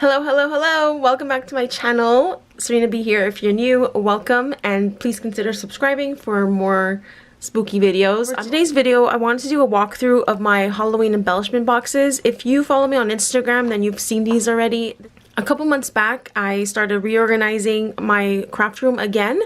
Hello, hello, hello! Welcome back to my channel. Serena B here. If you're new, welcome, and please consider subscribing for more spooky videos. For today's video, I wanted to do a walkthrough of my Halloween embellishment boxes. If you follow me on Instagram, then you've seen these already. A couple months back, I started reorganizing my craft room again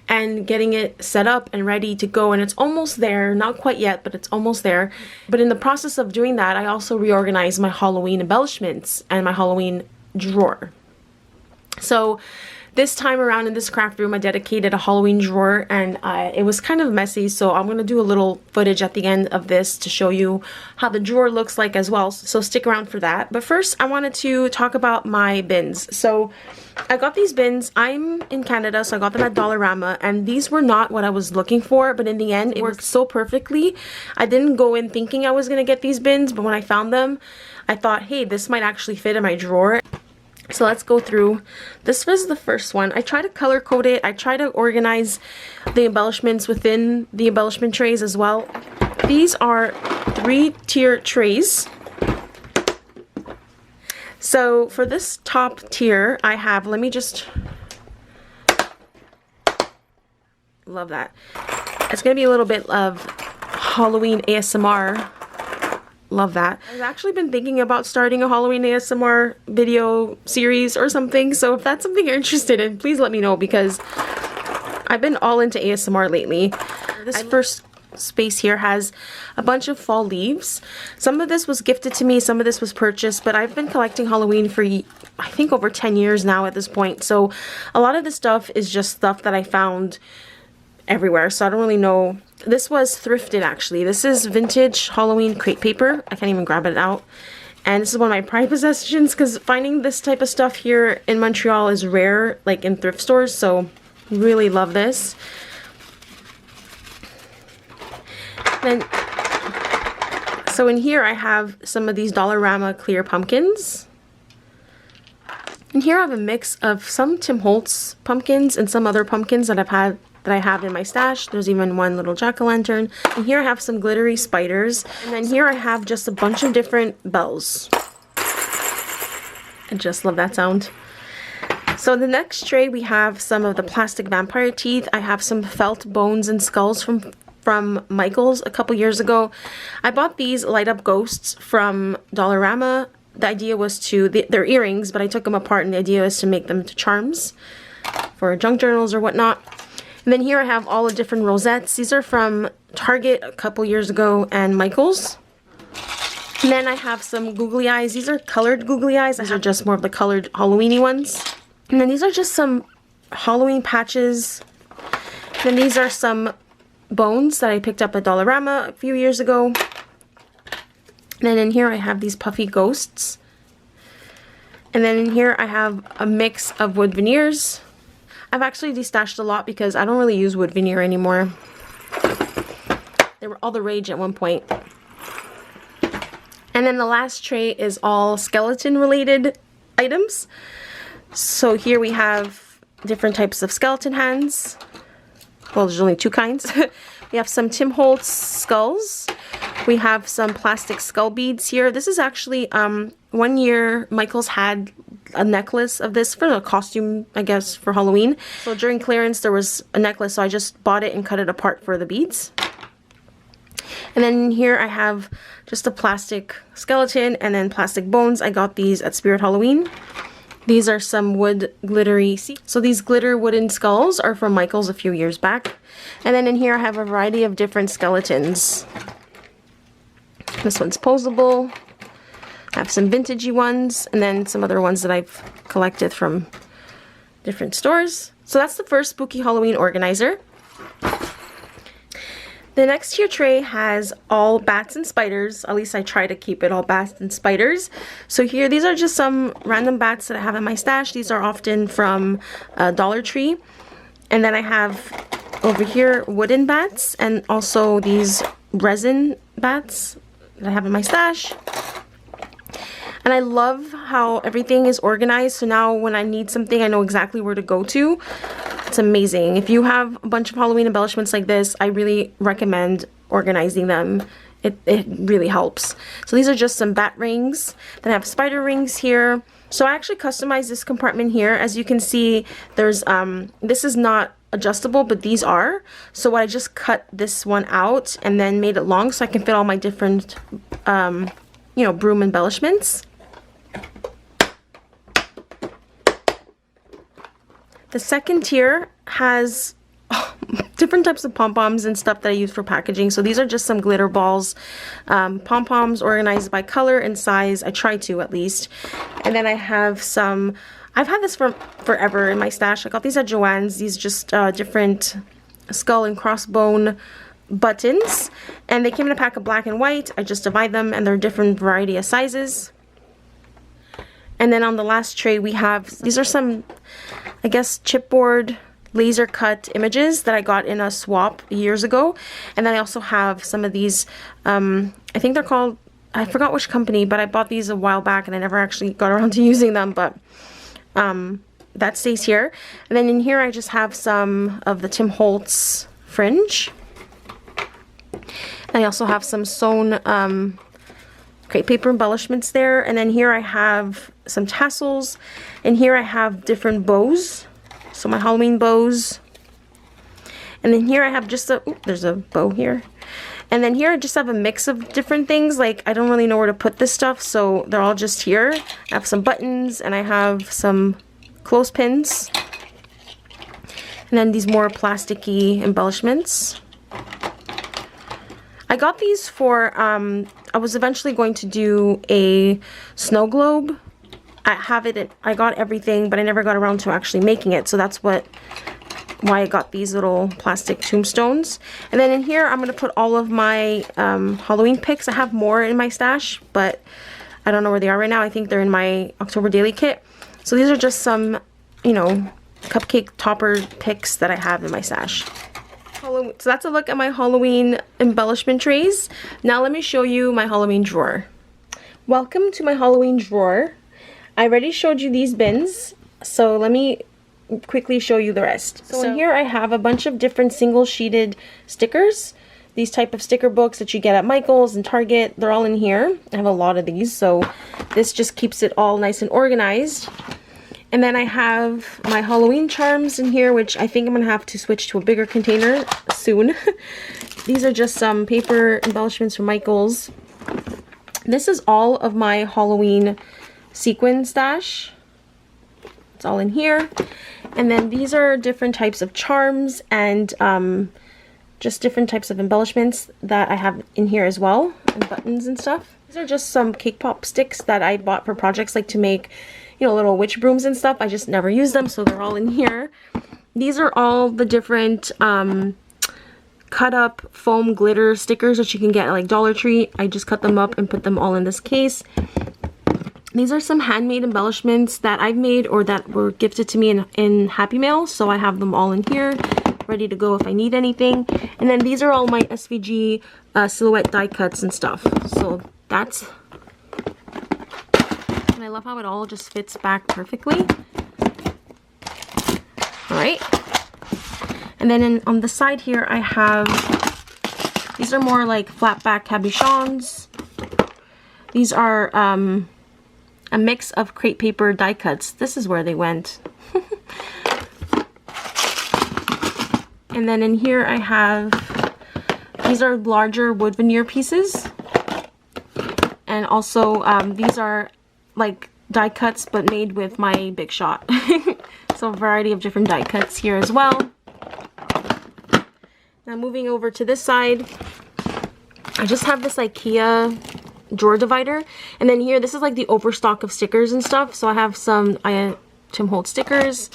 and getting it set up and ready to go, and it's almost there. Not quite yet, but it's almost there. But in the process of doing that, I also reorganized my Halloween embellishments and my Halloween drawer. So this time around in this craft room, I dedicated a Halloween drawer, and it was kind of messy, so I'm going to do a little footage at the end of this to show you how the drawer looks like as well, so stick around for that. But first, I wanted to talk about my bins. So I got these bins. I'm in Canada, so I got them at Dollarama, and these were not what I was looking for, but in the end, it worked so perfectly. I didn't go in thinking I was going to get these bins, but when I found them, I thought, hey, this might actually fit in my drawer. So let's go through. This was the first one. I try to color code it. I try to organize the embellishments within the embellishment trays as well. These are 3-tier trays. So for this top tier, I have, let me just, love that. It's going to be a little bit of Halloween ASMR. Love that. I've actually been thinking about starting a Halloween ASMR video series or something, so if that's something you're interested in, please let me know, because I've been all into ASMR lately. This first space here has a bunch of fall leaves. Some of this was gifted to me, some of this was purchased, but I've been collecting Halloween for I think over 10 years now at this point, so a lot of this stuff is just stuff that I found everywhere, so I don't really know. This was thrifted, actually. This is vintage Halloween crepe paper. I can't even grab it out. And this is one of my prized possessions, because finding this type of stuff here in Montreal is rare, like in thrift stores, so really love this. Then, so in here I have some of these Dollarama clear pumpkins. And here I have a mix of some Tim Holtz pumpkins and some other pumpkins that I have in my stash. There's even one little jack-o'-lantern. And here I have some glittery spiders. And then here I have just a bunch of different bells. I just love that sound. So in the next tray we have some of the plastic vampire teeth. I have some felt bones and skulls from Michael's a couple years ago. I bought these light up ghosts from Dollarama. The idea was they're earrings, but I took them apart, and the idea was to make them into charms for junk journals or whatnot. And then here I have all the different rosettes. These are from Target a couple years ago and Michael's. And then I have some googly eyes. These are colored googly eyes. These are just more of the colored Halloween-y ones. And then these are just some Halloween patches. And then these are some bones that I picked up at Dollarama a few years ago. And then in here I have these puffy ghosts. And then in here I have a mix of wood veneers. I've actually destashed a lot because I don't really use wood veneer anymore. They were all the rage at one point. And then the last tray is all skeleton related items. So here we have different types of skeleton hands. Well, there's only two kinds. We have some Tim Holtz skulls. We have some plastic skull beads here. This is actually, one year Michael's had a necklace of this for a costume, I guess, for Halloween. So during clearance there was a necklace, so I just bought it and cut it apart for the beads. And then here I have just a plastic skeleton and then plastic bones. I got these at Spirit Halloween. These are some wood glittery. So these glitter wooden skulls are from Michael's a few years back. And then in here I have a variety of different skeletons. This one's posable. I have some vintagey ones, and then some other ones that I've collected from different stores. So that's the first spooky Halloween organizer. The next tier tray has all bats and spiders. At least I try to keep it all bats and spiders. So here, these are just some random bats that I have in my stash. These are often from Dollar Tree. And then I have over here wooden bats, and also these resin bats that I have in my stash. And I love how everything is organized, so now when I need something, I know exactly where to go to. It's amazing. If you have a bunch of Halloween embellishments like this, I really recommend organizing them. It really helps. So these are just some bat rings. Then I have spider rings here. So I actually customized this compartment here. As you can see, there's this is not adjustable, but these are. So I just cut this one out and then made it long so I can fit all my different you know, broom embellishments. The second tier has different types of pom-poms and stuff that I use for packaging. So these are just some glitter balls, pom-poms organized by color and size. I try to, at least. And then I have some, I've had this for forever in my stash. I got these at Joann's. These just different skull and crossbone buttons, and they came in a pack of black and white. I just divide them, and they're different variety of sizes. And then on the last tray we have, these are some, I guess, chipboard laser cut images that I got in a swap years ago. And then I also have some of these, I think they're called, I forgot which company, but I bought these a while back and I never actually got around to using them, but that stays here. And then in here I just have some of the Tim Holtz fringe. And I also have some sewn crepe paper embellishments there. And then here I have some tassels, and here I have different bows, so my Halloween bows. And then here I have just a, ooh, there's a bow here. And then here I just have a mix of different things. Like, I don't really know where to put this stuff, so they're all just here. I have some buttons, and I have some clothespins, and then these more plasticky embellishments. I got these for, I was eventually going to do a snow globe. I got everything, but I never got around to actually making it, so that's why I got these little plastic tombstones. And then in here, I'm going to put all of my Halloween picks. I have more in my stash, but I don't know where they are right now. I think they're in my October daily kit. So these are just some, you know, cupcake topper picks that I have in my stash. So that's a look at my Halloween embellishment trays. Now let me show you my Halloween drawer. Welcome to my Halloween drawer. I already showed you these bins, so let me quickly show you the rest. So in here I have a bunch of different single sheeted stickers. These type of sticker books that you get at Michael's and Target, they're all in here. I have a lot of these, so this just keeps it all nice and organized. And then I have my Halloween charms in here, which I think I'm going to have to switch to a bigger container soon. These are just some paper embellishments from Michael's. This is all of my Halloween sequin stash. It's all in here. And then these are different types of charms and just different types of embellishments that I have in here as well, and buttons and stuff. These are just some cake pop sticks that I bought for projects, like to make, you know, little witch brooms and stuff. I just never use them, so they're all in here. These are all the different cut up foam glitter stickers that you can get at like Dollar Tree. I just cut them up and put them all in this case. These are some handmade embellishments that I've made or that were gifted to me in Happy Mail, so I have them all in here, ready to go if I need anything. And then these are all my SVG silhouette die cuts and stuff. So that's, and I love how it all just fits back perfectly. Alright. And then on the side here I have, these are more like flat back cabochons. These are a mix of crepe paper die cuts. This is where they went. And then in here I have, these are larger wood veneer pieces. And also these are like die cuts but made with my Big Shot. So a variety of different die cuts here as well. Now moving over to this side, I just have this IKEA drawer divider, and then here this is like the overstock of stickers and stuff. So I have some Tim Holtz stickers.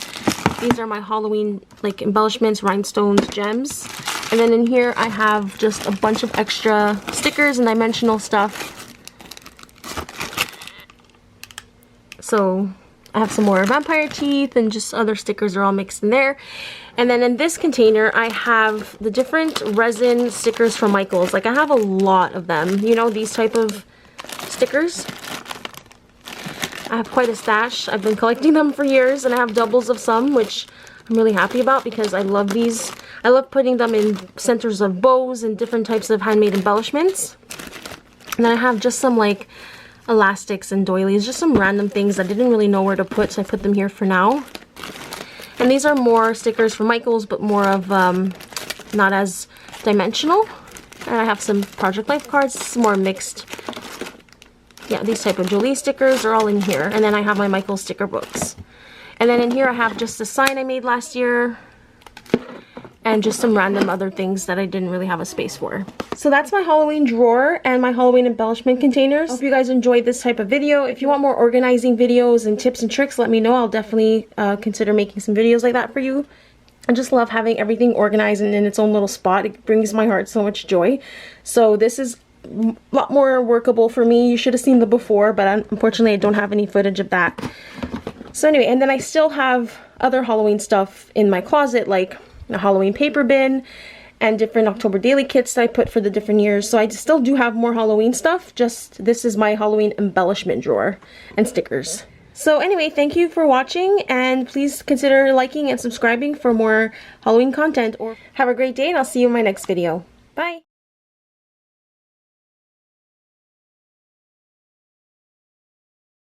These are my Halloween like embellishments, rhinestones, gems. And then in here I have just a bunch of extra stickers and dimensional stuff. So I have some more vampire teeth and just other stickers are all mixed in there. And then in this container I have the different resin stickers from Michael's. Like I have a lot of them, you know, these type of stickers. I have quite a stash. I've been collecting them for years, and I have doubles of some, which I'm really happy about because I love these. I love putting them in centers of bows and different types of handmade embellishments. And then I have just some like elastics and doilies, just some random things I didn't really know where to put, so I put them here for now. And these are more stickers for Michaels, but more of not as dimensional. And I have some Project Life cards, some more mixed. Yeah, these type of Jolie stickers are all in here. And then I have my Michaels sticker books. And then in here I have just a sign I made last year. And just some random other things that I didn't really have a space for. So that's my Halloween drawer and my Halloween embellishment containers. I hope you guys enjoyed this type of video. If you want more organizing videos and tips and tricks, let me know. I'll definitely consider making some videos like that for you. I just love having everything organized and in its own little spot. It brings my heart so much joy. So this is a lot more workable for me. You should have seen the before, but unfortunately I don't have any footage of that. So anyway, and then I still have other Halloween stuff in my closet, like a Halloween paper bin and different October daily kits that I put for the different years. So I still do have more Halloween stuff, just this is my Halloween embellishment drawer and stickers. So anyway, thank you for watching, and please consider liking and subscribing for more Halloween content. Or have a great day, and I'll see you in my next video. Bye!